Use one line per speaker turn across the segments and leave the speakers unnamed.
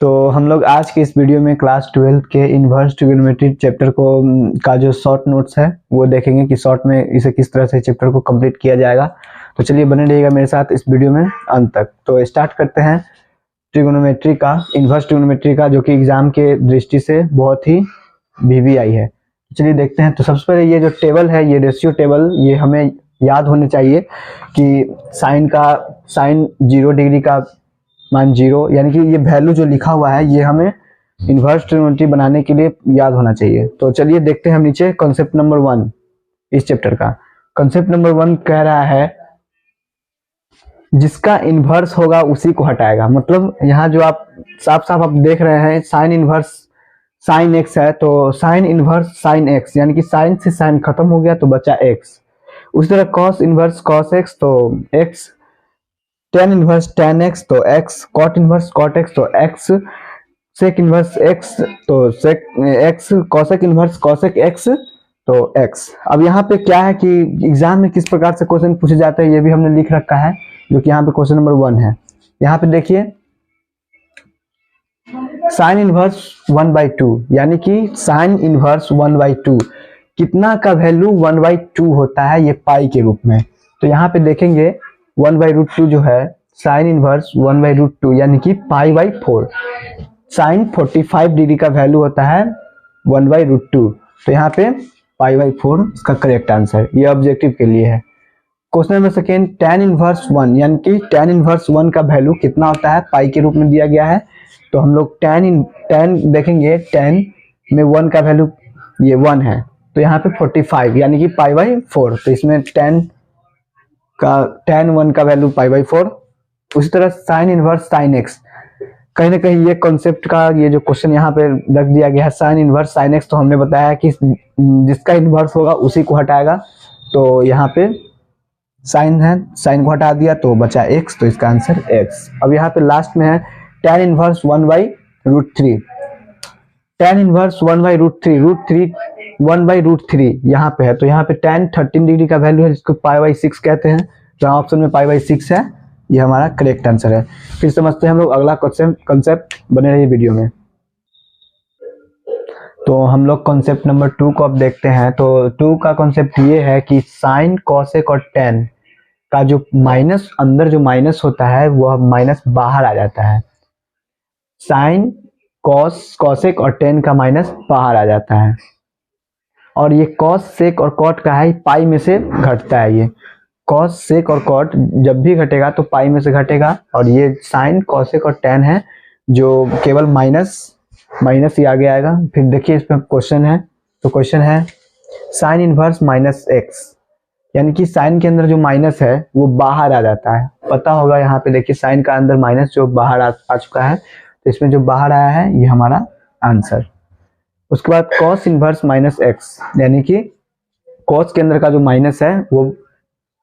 तो हम लोग आज के इस वीडियो में क्लास 12 के इन्वर्स ट्रिग्नोमेट्री चैप्टर को का जो शॉर्ट नोट्स है वो देखेंगे कि शॉर्ट में इसे किस तरह से चैप्टर को कंप्लीट किया जाएगा। तो चलिए बने रहिएगा मेरे साथ इस वीडियो में अंत तक। तो स्टार्ट करते हैं ट्रिग्नोमेट्री का, इन्वर्स ट्रिग्नोमेट्री का, जो कि एग्जाम के दृष्टि से बहुत ही VVI है। चलिए देखते हैं। तो सबसे पहले ये जो टेबल है, ये रेशियो टेबल, ये हमें याद होने चाहिए कि साइन 0 डिग्री का मान 0, यानी कि ये वैल्यू जो लिखा हुआ है ये हमें इन्वर्स ट्रिग्नोमेट्री बनाने के लिए याद होना चाहिए। तो चलिए देखते हैं हम नीचे कॉन्सेप्ट नंबर 1 इस चैप्टर का। कॉन्सेप्ट नंबर 1 कह रहा है जिसका इन्वर्स होगा उसी को हटाएगा। मतलब यहाँ जो आप साफ साफ आप देख रहे हैं साइन इन्वर्स साइन एक्स है, तो साइन इन्वर्स साइन एक्स, यानी कि साइन से साइन खत्म हो गया तो बचा एक्स। उसी तरह कॉस इन्वर्स कॉस एक्स तो x, tan inverse tan x तो x, cot inverse cot x तो एक्स, सेक इन्वर्स एक्स तो sec x, cosec inverse cosec x तो एक्स। अब यहाँ पे क्या है कि एग्जाम में किस प्रकार से क्वेश्चन पूछे जाते हैं ये भी हमने लिख रखा है, जो कि यहाँ पे क्वेश्चन नंबर 1 है। यहाँ पे देखिए साइन इन्वर्स 1/2, यानी कि साइन इन्वर्स 1/2 कितना का वैल्यू 1/2 होता है ये पाई के रूप में। तो यहाँ पे देखेंगे 1/√2 जो है साइन इन्वर्स 1/√2 यानी कि π/4। साइन 45 डिग्री का वैल्यू होता है 1/√2, तो यहाँ पे π/4 इसका करेक्ट आंसर, ये ऑब्जेक्टिव के लिए है। Question number second, tan inverse 1, यानी कि tan इनवर्स 1 का वैल्यू कितना होता है पाई के रूप में दिया गया है। तो हम लोग tan देखेंगे, tan में 1 का वैल्यू ये 1 है, तो यहाँ पे 45 यानी कि π/4, तो इसमें tan 1 का वैल्यू π/4। उसी तरह साइन इनवर्स साइन एक्स, कहीं ना कहीं ये कॉन्सेप्ट का ये जो क्वेश्चन यहाँ पे रख दिया गया है साइन इनवर्स साइन एक्स, तो हमने बताया कि जिसका इनवर्स होगा उसी को हटाएगा। तो यहाँ पे साइन है, साइन को हटा दिया तो बचा एक्स, तो इसका आंसर एक्स। अब यहाँ पे लास्ट में है tan इनवर्स 1/√3, tan इनवर्स 1/√3, 1/√3 यहाँ पे है, तो यहाँ पे tan 13 डिग्री का वैल्यू है जिसको π/6 कहते हैं, जहाँ ऑप्शन में π/6 है, ये हमारा करेक्ट आंसर है। फिर समझते हैं हम लोग अगला कॉन्सेप्ट, बने रहिए वीडियो में। तो हम लोग कॉन्सेप्ट नंबर 2 को अब देखते हैं। तो 2 का कॉन्सेप्ट ये है कि साइन कॉसेक और tan का जो माइनस, अंदर जो माइनस होता है वह माइनस बाहर आ जाता है। साइन कॉस कॉसेक और tan का माइनस बाहर आ जाता है, और ये कॉस सेक और कॉट का है, पाई में से घटता है। ये कॉस सेक और कॉट जब भी घटेगा तो पाई में से घटेगा, और ये साइन कॉसेक और tan है जो केवल माइनस ही आगे आएगा। फिर देखिए इसमें क्वेश्चन है, तो क्वेश्चन है साइन इनवर्स -x, यानी कि साइन के अंदर जो माइनस है वो बाहर आ जाता है। पता होगा यहाँ पे देखिए साइन का अंदर माइनस जो बाहर आ चुका है, तो इसमें जो बाहर आया है ये हमारा आंसर। उसके बाद कॉस इनवर्स -x, यानी कि कॉस के अंदर का जो माइनस है वो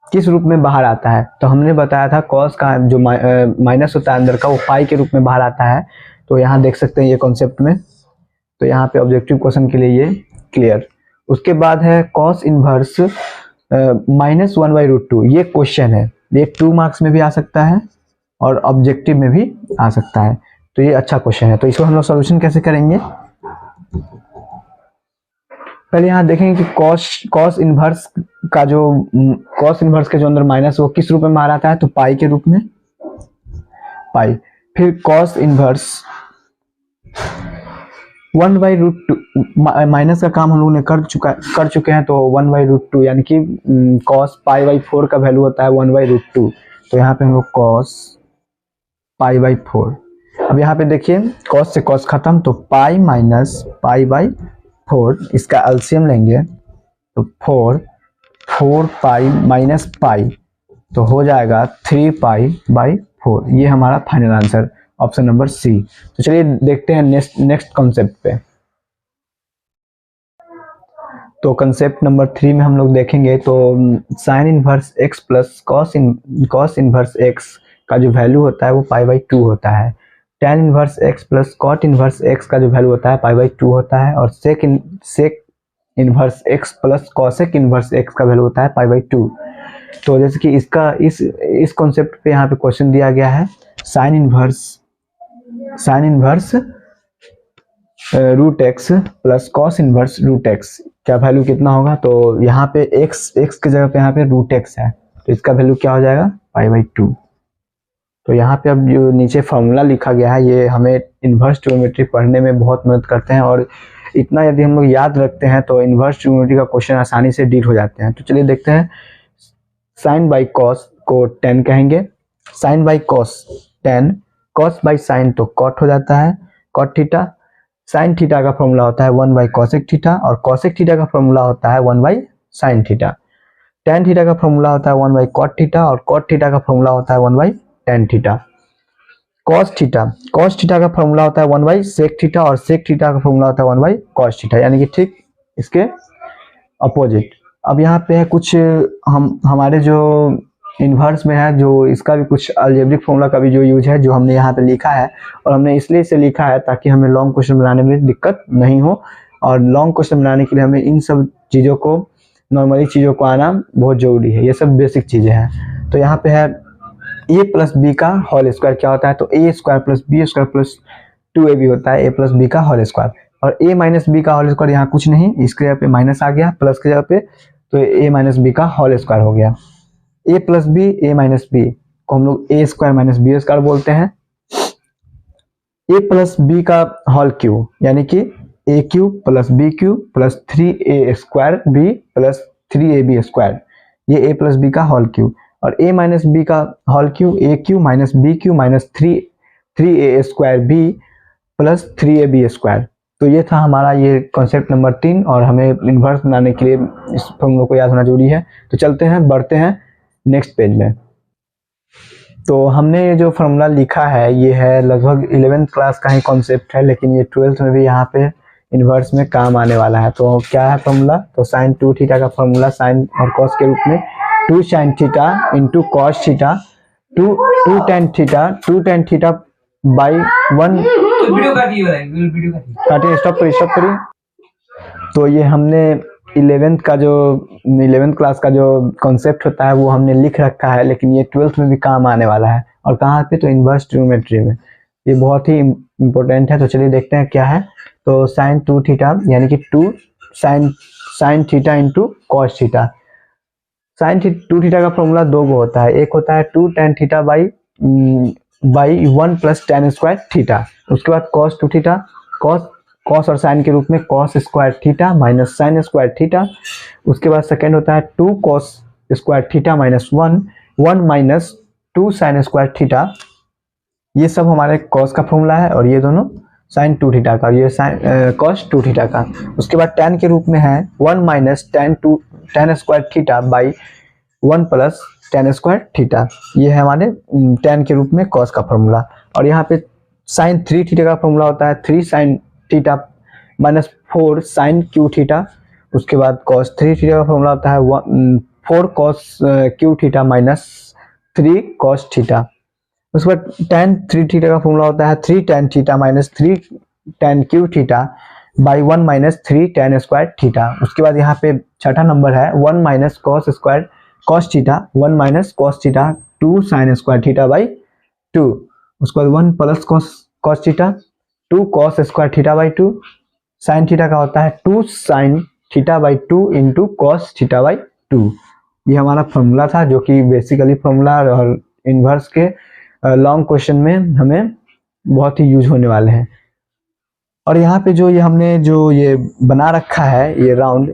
किस रूप में बाहर आता है। तो हमने बताया था कॉस का जो माइनस होता है अंदर का वो पाई के रूप में बाहर आता है। तो यहाँ देख सकते हैं ये कॉन्सेप्ट में, तो यहाँ पे ऑब्जेक्टिव क्वेश्चन के लिए ये क्लियर। उसके बाद है कॉस इनवर्स -1/√2, ये क्वेश्चन है, ये 2 मार्क्स में भी आ सकता है और ऑब्जेक्टिव में भी आ सकता है, तो ये अच्छा क्वेश्चन है। तो इसको हम लोग सोल्यूशन कैसे करेंगे, पहले यहाँ देखेंगे कि कॉस इनवर्स का जो कॉस इनवर्स के जो अंदर माइनस वो किस रूप में बाहर आता है, तो पाई के रूप में, पाई। फिर कॉस इनवर्स 1/√2, माइनस का काम हम लोगों ने कर चुके हैं, तो 1/√2 यानी कि कॉस π/4 का वैल्यू होता है 1/√2, तो यहाँ पे हम लोग कॉस π/4। अब यहाँ पे देखिए कॉस से कॉस खत्म, तो पाई माइनस π/4, इसका एलसीएम लेंगे तो 4 पाई माइनस पाई, तो हो जाएगा 3π/4। ये हमारा final answer, option number C. तो चलिए देखते हैं नेक्स्ट कॉन्सेप्ट पे। तो कॉन्सेप्ट नंबर 3 में हम लोग देखेंगे तो sine inverse x plus cos inverse x का जो वैल्यू होता है वो π/2 होता है। tan inverse x plus cot inverse x का जो वैल्यू होता है π/2 होता है, और sec inverse x plus cosec inverse x का वैल्यू होता है π/2। तो जैसे कि इसका इस कॉन्सेप्ट पे यहाँ पे क्वेश्चन दिया गया है sine inverse sine inverse root X plus cos inverse root X क्या वैल्यू कितना होगा, तो यहाँ पे एक्स की जगह पे यहाँ पे रूट एक्स है, तो इसका वैल्यू क्या हो जाएगा π/2। तो यहाँ पे अब जो नीचे फॉर्मूला लिखा गया है ये हमें इन्वर्स ट्रिग्नोमेट्री पढ़ने में बहुत मदद करते हैं, और इतना यदि हम लोग याद रखते हैं तो इन्वर्स ट्रिग्नोमेट्री का क्वेश्चन आसानी से डील हो जाते हैं। तो चलिए देखते हैं, साइन बाई कॉस को टेन कहेंगे, sine by cos tan, cos by sine तो कॉट हो जाता है कॉट थीटा, साइन थीटा का फॉर्मूला होता है 1 बाई कॉसेक थीटा, और कॉसेक थीटा का फॉर्मूला होता है 1 by sine theta, tan theta का फॉर्मूला होता है 1 बाई कॉट थीटा, और कॉट थीटा का फॉर्मूला होता है 1 by tan theta. Cos theta का फॉर्मूला होता है 1 बाई सेक थीटा, और सेक थीटा का फॉर्मूला होता है 1 बाई कॉस थीटा, यानी कि ठीक इसके अपोजिट। अब यहाँ पे है कुछ हमारे जो इन्वर्स में है, जो इसका भी कुछ अलजेब्रिक फॉर्मूला का भी जो यूज है, जो हमने यहाँ पे लिखा है, और हमने इसलिए इसे लिखा है ताकि हमें लॉन्ग क्वेश्चन बनाने में दिक्कत नहीं हो, और लॉन्ग क्वेश्चन बनाने के लिए हमें इन सब चीज़ों को, नॉर्मली चीज़ों को आना बहुत जरूरी है, ये सब बेसिक चीज़ें हैं। तो यहाँ पे है a प्लस बी का होल स्क्वायर क्या होता है, तो a square plus B square plus 2ab होता है a प्लस बी का होल स्क्वायर, और a माइनस बी का होल स्क्वायर यहाँ कुछ नहीं, इसके जगह पे माइनस आ गया, प्लस के जगह पे, तो a माइनस बी का होल स्क्वायर हो गया। a plus B a minus B को हम लोग a square minus B square बोलते हैं। a प्लस बी का होल क्यूब यानी कि a cube plus B cube plus 3a square B plus 3ab square, ये a प्लस बी का होल क्यूब, और a माइनस बी का whole cube a cube minus B cube minus 3a square B plus 3ab square. तो ये था हमारा ये concept number 3, और हमें इन्वर्स बनाने के लिए इस फॉर्मूला को याद होना जरूरी है। तो चलते हैं, बढ़ते हैं नेक्स्ट पेज में। तो हमने ये जो फॉर्मूला लिखा है ये है लगभग 11th क्लास का ही कॉन्सेप्ट है, लेकिन ये 12th में भी यहाँ पे इन्वर्स में काम आने वाला है। तो क्या है फॉर्मूला, तो साइन 2 थीटा का फॉर्मूला साइन और कॉस के रूप में 2 sine theta into cos theta 2 tan theta by 1 काटिए, स्टॉप करिए। तो ये हमने 11th क्लास का जो कॉन्सेप्ट होता है वो हमने लिख रखा है, लेकिन ये 12th में भी काम आने वाला है, और कहाँ पे, तो इन्वर्स ट्रिग्नोमेट्री में। ये बहुत ही इम्पोर्टेंट है। तो चलिए देखते हैं क्या है। तो साइन 2 थीटा यानी कि 2 sine theta into cos theta. Sine 2 theta का फॉर्मूला दो गो होता है, एक होता है 2 tan theta by 1 plus tan square theta, उसके बाद कॉस 2 थीटा, कॉस और साइन के रूप में cos square theta minus sine square theta, उसके बाद सेकेंड होता है 2 cos square theta minus 1 minus 2 sine square theta. ये सब हमारे कॉस का फॉर्मूला है, और ये दोनों साइन 2 थीटा का, ये साइन कॉस 2 थीटा का। उसके बाद टेन के रूप में है 1 minus ten square theta by 1 plus tan square theta, ये है हमारे टेन के रूप में कॉस का फॉर्मूला। और यहाँ पे साइन 3 थीटा का फॉर्मूला होता है 3 sine theta minus 4 sine cube theta, उसके बाद कॉस 3 थीटा का फॉर्मूला होता है 4 cos Q theta minus 3 cos theta, उसके बाद टेन 3 थीटा का फॉर्मूला होता है 3 tan theta minus 3 ten Q theta by 1 minus 3 ten square theta. उसके बाद यहाँ पे छठा नंबर है 1 minus cos square cos theta 1 minus cos theta 2 sine square theta by 2, उसके बाद 1 plus cos theta 2 cos square theta by 2, sine theta का होता है 2 sine theta by 2 into cos theta by 2। ये हमारा फॉर्मूला था, जो कि बेसिकली फॉर्मूला और इन्वर्स के लॉन्ग क्वेश्चन में हमें बहुत ही यूज होने वाले हैं। और यहाँ पे जो ये हमने जो ये बना रखा है ये राउंड,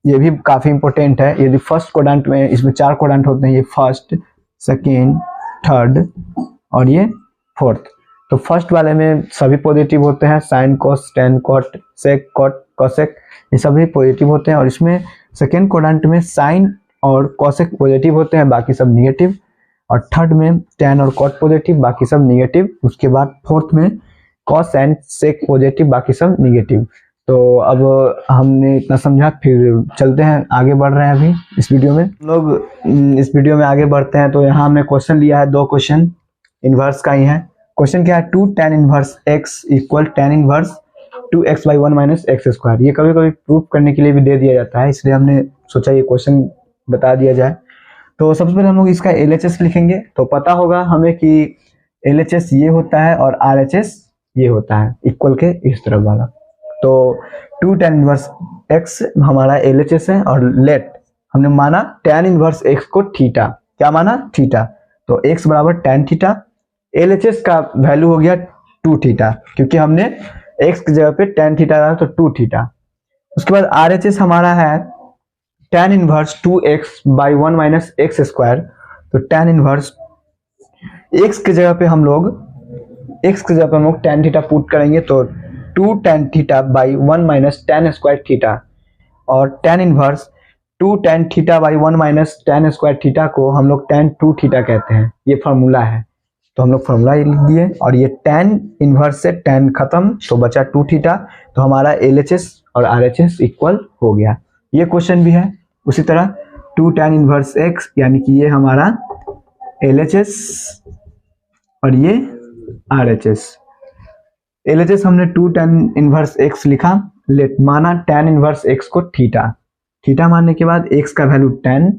ये भी काफी इंपॉर्टेंट है। यदि फर्स्ट क्वाड्रेंट में, इसमें 4 क्वाड्रेंट होते हैं, ये फर्स्ट, सेकेंड, थर्ड और ये फोर्थ। तो फर्स्ट वाले में सभी पॉजिटिव होते हैं, sine cos tan cot sec cot cosec, ये सभी पॉजिटिव होते हैं। और इसमें सेकेंड क्वाड्रेंट में साइन और कॉसेक पॉजिटिव होते हैं, बाकी सब निगेटिव। और थर्ड में टेन और कॉट पॉजिटिव, बाकी सब निगेटिव। उसके बाद फोर्थ में कॉस एंड सेक पॉजिटिव, बाकी सब निगेटिव। तो अब हमने इतना समझा, फिर चलते हैं, आगे बढ़ रहे हैं अभी इस वीडियो में। हम लोग इस वीडियो में आगे बढ़ते हैं। तो यहाँ हमने क्वेश्चन लिया है, 2 क्वेश्चन इन्वर्स का ही है। क्वेश्चन क्या है, 2 tan inverse x equal tan inverse 2x by 1 minus x square. ये कभी कभी प्रूफ करने के लिए भी दे दिया जाता है, इसलिए हमने सोचा ये क्वेश्चन बता दिया जाए। तो सबसे पहले हम लोग इसका LHS लिखेंगे। तो पता होगा हमें कि LHS ये होता है और RHS ये होता है, इक्वल के इस तरफ वाला। तो 2 tan इनवर्स x हमारा LHS है और लेट हमने माना tan इनवर्स x को थीटा, क्या माना थीटा, तो x बराबर tan थीटा, LHS का वैल्यू हो गया 2 थीटा क्योंकि हमने x की जगह पे tan थीटा डाला तो 2 थीटा। उसके बाद RHS हमारा है tan inverse 2x by 1 minus x square, तो tan इनवर्स x की जगह पे हम लोग tan थीटा पुट करेंगे तो 2 tan theta by 1 minus tan square theta, और tan inverse 2 tan theta by 1 minus tan square theta को हम लोग tan 2 थीटा कहते हैं, ये फार्मूला है। तो हम लोग फार्मूला लिख दिए और ये tan इनवर्स से tan खत्म तो बचा 2 थीटा, तो हमारा LHS और RHS इक्वल हो गया। ये क्वेश्चन भी है उसी तरह 2 tan इनवर्स x, यानी कि ये हमारा LHS और ये RHS। LHS हमने 2 tan इनवर्स x लिखा, लेट माना tan इनवर्स x को थीटा, थीटा मानने के बाद x का वैल्यू tan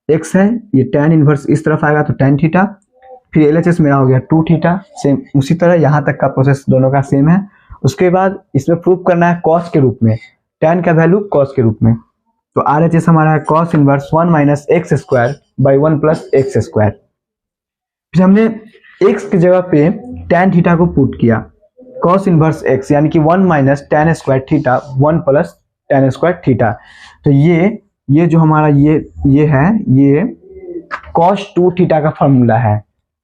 x है, ये tan इनवर्स इस तरफ आएगा तो tan थीटा, फिर LHS मेरा हो गया 2 थीटा। सेम उसी तरह यहाँ तक का प्रोसेस दोनों का सेम है। उसके बाद इसमें प्रूफ करना है cos के रूप में, tan का वैल्यू cos के रूप में, तो RHS हमारा है cos inverse 1 minus x square by 1 plus x square. फिर हमने x की जगह पे tan थीटा को पुट किया, cos इनवर्स x यानी कि 1 minus tan square theta 1 plus tan square theta, तो ये जो हमारा ये है ये cos 2 थीटा का फॉर्मूला है।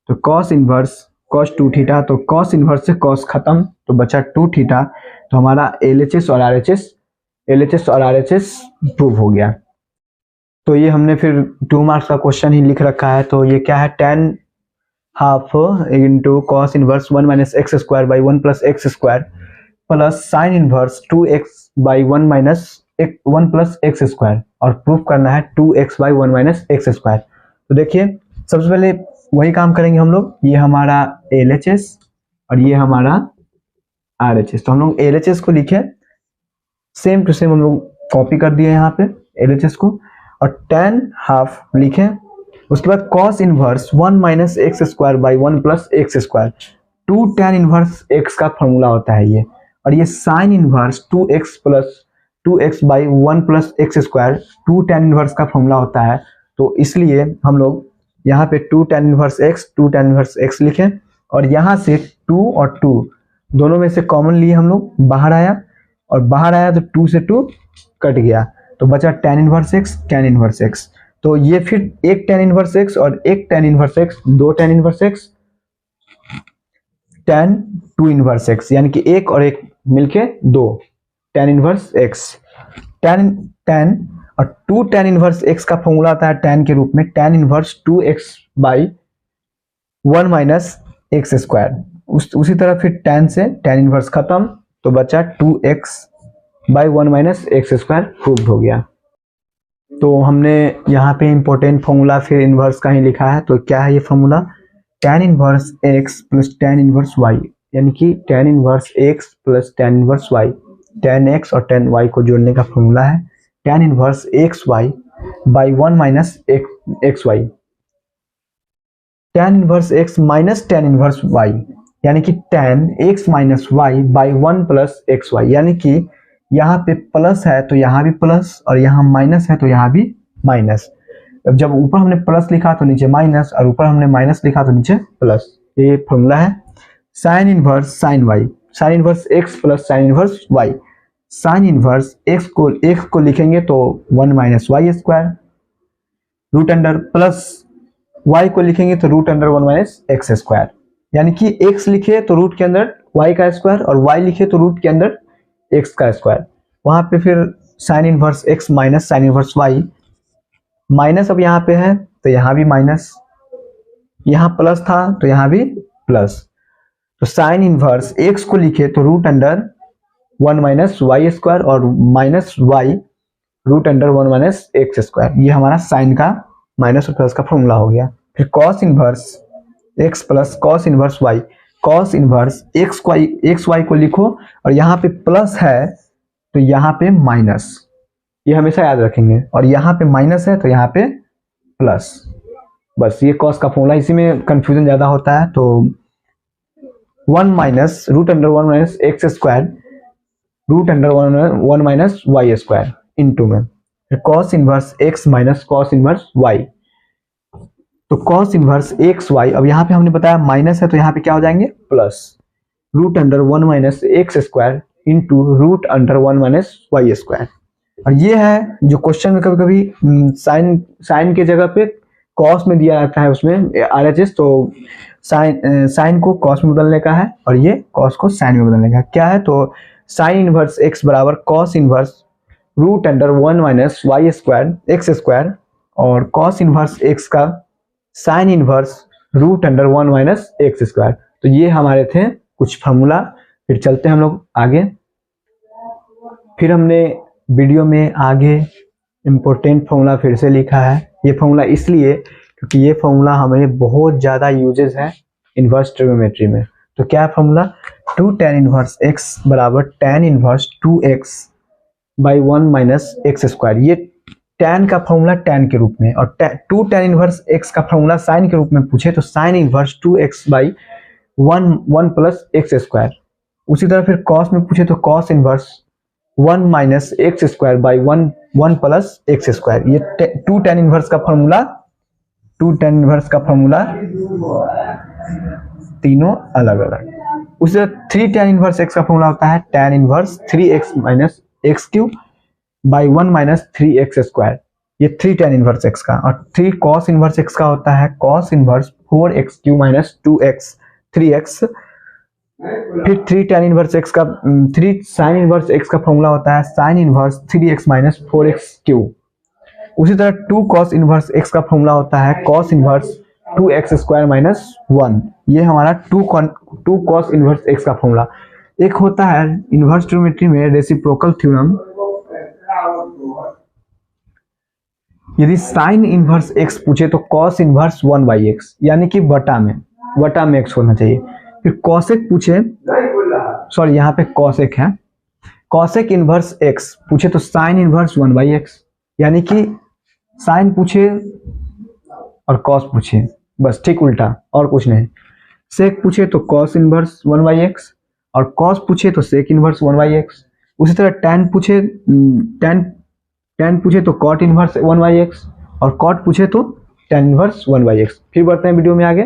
तो cos इनवर्स cos 2 थीटा, तो cos इनवर्स से cos खत्म तो बचा 2 थीटा, तो हमारा LHS और RHS प्रूव हो गया। तो ये हमने फिर 2 मार्क्स का क्वेश्चन ही लिख रखा है। तो ये क्या है, tan half into cos inverse 1 minus x square by 1 plus x square plus sine inverse 2x by 1 minus 1 plus x square, और प्रूफ करना है 2x by 1 minus x square. तो देखिए सबसे पहले वही काम करेंगे हम लोग, ये हमारा LHS और ये हमारा RHS, तो हम लोग LHS को लिखे सेम टू सेम हम लोग कॉपी कर दिए यहाँ पे LHS को, और tan हाफ लिखे। उसके बाद cos inverse 1 minus x square by 1 plus x square, 2 tan inverse x का फॉर्मूला होता है ये, और ये sine inverse 2x by 1 plus x square 2 tan inverse का फॉर्मूला होता है। तो इसलिए हम लोग यहाँ पे 2 tan इनवर्स x लिखें, और यहाँ से 2 और 2 दोनों में से कॉमन लिए हम लोग, बाहर आया तो 2 से 2 कट गया तो बचा tan इनवर्स x। तो ये फिर एक tan इनवर्स x और एक tan inverse x, 2 tan inverse x tan 2 inverse x, यानी कि एक और एक मिलके 2 tan इनवर्स x। tan और 2 tan इनवर्स x का फॉर्मूला आता है tan के रूप में tan inverse 2x by 1 minus x square. उसी तरह फिर tan से tan इनवर्स खत्म तो बचा 2x by 1 minus x square proved हो गया। तो हमने यहाँ पे इम्पोर्टेंट फॉर्मूला फिर इनवर्स का ही लिखा है। तो क्या है ये formula, tan inverse x plus tan inverse y, यानी कि tan inverse x plus tan inverse y, tan x और tan y को जोड़ने का फॉर्मूला है tan inverse xy by 1 minus xy, tan inverse x minus tan inverse y, यानी कि tan x minus y by 1 plus xy, यानी कि यहाँ पे प्लस है तो यहाँ भी प्लस, और यहाँ माइनस है तो यहाँ भी माइनस। अब जब ऊपर हमने प्लस लिखा तो नीचे माइनस, और ऊपर हमने माइनस लिखा तो नीचे प्लस, ये फॉर्मूला है। Sine inverse sine inverse x प्लस sine inverse y, sine inverse x को लिखेंगे तो 1 minus Y square root under, plus y को लिखेंगे तो root under 1 minus x square, यानी कि x लिखे तो रूट के अंदर y का स्क्वायर और y लिखे तो रूट के अंदर x का स्क्वायर। वहां पे फिर sign inverse x minus sign inverse y, minus अब यहाँ पे है तो यहाँ भी माइनस, यहाँ प्लस था तो यहाँ भी प्लस, तो साइन इनवर्स x को लिखे तो root under 1 minus Y square और माइनस y root under 1 minus x square. ये हमारा साइन का माइनस और प्लस का फॉर्मूला हो गया। फिर cos inverse x plus cos inverse y, cos inverse x Y को लिखो और यहाँ पे प्लस है तो यहाँ पे माइनस, ये हमेशा याद रखेंगे, और यहाँ पे माइनस है तो यहाँ पे प्लस। बस ये कॉस का फॉर्मूला, इसी में कंफ्यूजन ज़्यादा होता है। तो 1 minus root under 1 minus x square root under 1 minus Y square into में cos inverse x minus cos inverse y. तो कॉस इनवर्स एक्स वाई, अब यहाँ पे हमने बताया माइनस है तो यहाँ पे क्या हो जाएंगे plus root under 1 minus x square into root under 1 minus Y square. और ये है जो क्वेश्चन में कभी कभी साइन के जगह पे कॉस में दिया जाता है, उसमें आरएचएस, तो साइन को कॉस में बदलने का है और ये कॉस को साइन में बदलने का क्या है। तो साइन इनवर्स एक्स बराबर cos inverse root under 1 minus Y square X square, और कॉस इनवर्स एक्स का sine inverse root under 1 minus x square. तो ये हमारे थे कुछ फार्मूला। फिर चलते हैं हम लोग आगे। फिर हमने वीडियो में आगे इम्पोर्टेंट फार्मूला फिर से लिखा है। ये फार्मूला इसलिए क्योंकि ये फार्मूला हमें बहुत ज़्यादा यूजेस है इन्वर्स ट्रिग्नोमेट्री में। तो क्या फार्मूला, 2 tan इनवर्स x बराबर tan inverse 2x by 1 minus x square. ये tan का फार्मूला tan के रूप में, और 2 tan इनवर्स x का फार्मूला sin के रूप में पूछे तो sin inverse 2x by 1 plus x square. उसी तरह फिर cos में पूछे तो cos inverse 1 minus x square by 1 plus x square. ये 2 tan इनवर्स का फार्मूला, 2 tan इनवर्स का फार्मूला तीनों अलग अलग। उसी तरह 3 tan इनवर्स x का फार्मूला होता है tan inverse 3x minus x cube by 1 minus 3x square. ये 3 tan इनवर्स x का। और 3 cos इनवर्स x का होता है cos inverse 4x cube minus 2x 3x। फिर 3 tan इनवर्स x का 3 sin इनवर्स x का फॉर्मूला होता है sin inverse 3x minus 4x cube. उसी तरह 2 cos इनवर्स x का फॉर्मूला होता है cos inverse 2x square minus 1। ये हमारा 2 cos इनवर्स x का फॉर्मूला। एक होता है इनवर्स ट्रिग्नोमेट्री में रेसिप्रोकल थ्योरम। यदि sin इनवर्स x पूछे तो cos इनवर्स 1 बाई एक्स, यानी कि वटा में x होना चाहिए। फिर कॉसेक पूछे, सॉरी यहाँ पे कॉसेक है, कॉसेक इनवर्स x पूछे तो साइन इनवर्स 1 बाई एक्स, यानी कि साइन पूछे और कॉस पूछे, बस ठीक उल्टा और कुछ नहीं। सेक पूछे तो कॉस इनवर्स 1 बाई एक्स, और कॉस पूछे तो सेक इनवर्स 1 बाई एक्स। उसी तरह टैन पूछे तो कॉट इनवर्स 1 बाई एक्स, और कॉट पूछे तो टैन इनवर्स 1 बाई एक्स। फिर बढ़ते हैं वीडियो में आगे।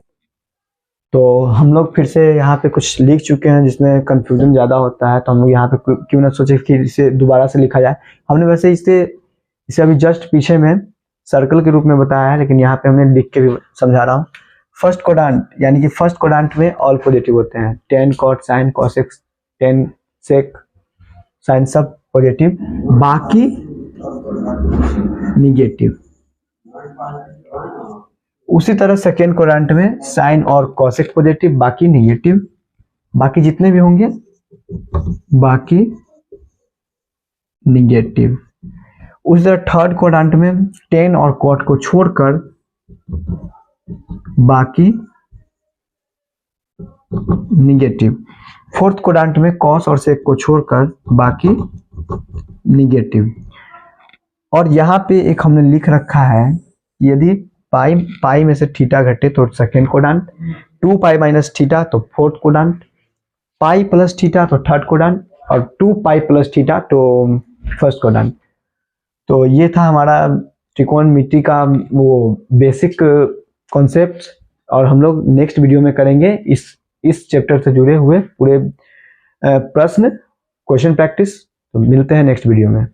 तो हम लोग फिर से यहाँ पे कुछ लिख चुके हैं जिसमें कंफ्यूजन ज़्यादा होता है, तो हम लोग यहाँ पे क्यों ना सोचे कि इसे दोबारा से लिखा जाए। हमने वैसे इसे अभी जस्ट पीछे में सर्कल के रूप में बताया है, लेकिन यहाँ पे हमने लिख के भी समझा रहा हूँ। फर्स्ट क्वाड्रेंट, यानी कि फर्स्ट क्वाड्रेंट में ऑल पॉजिटिव होते हैं, tan cot sine cosec tan sec sine सब पॉजिटिव, बाकी निगेटिव। उसी तरह सेकेंड क्वाड्रेंट में साइन और कॉसेक पॉजिटिव, बाकी निगेटिव, बाकी जितने भी होंगे बाकी निगेटिव। उसी तरह थर्ड क्वाड्रेंट में टेन और कॉट को छोड़कर बाकी निगेटिव। फोर्थ क्वाड्रेंट में कॉस और सेक को छोड़कर बाकी निगेटिव। और यहाँ पे एक हमने लिख रखा है, यदि पाई में से थीटा घटे तो second quadrant, 2 pi minus theta तो fourth quadrant, pi plus theta तो थर्ड क्वाड्रेंट, और 2 पाई प्लस थीटा तो फर्स्ट क्वाड्रेंट। तो ये था हमारा त्रिकोणमिति का वो बेसिक कॉन्सेप्ट, और हम लोग नेक्स्ट वीडियो में करेंगे इस चैप्टर से जुड़े हुए पूरे प्रश्न क्वेश्चन प्रैक्टिस। तो मिलते हैं नेक्स्ट वीडियो में।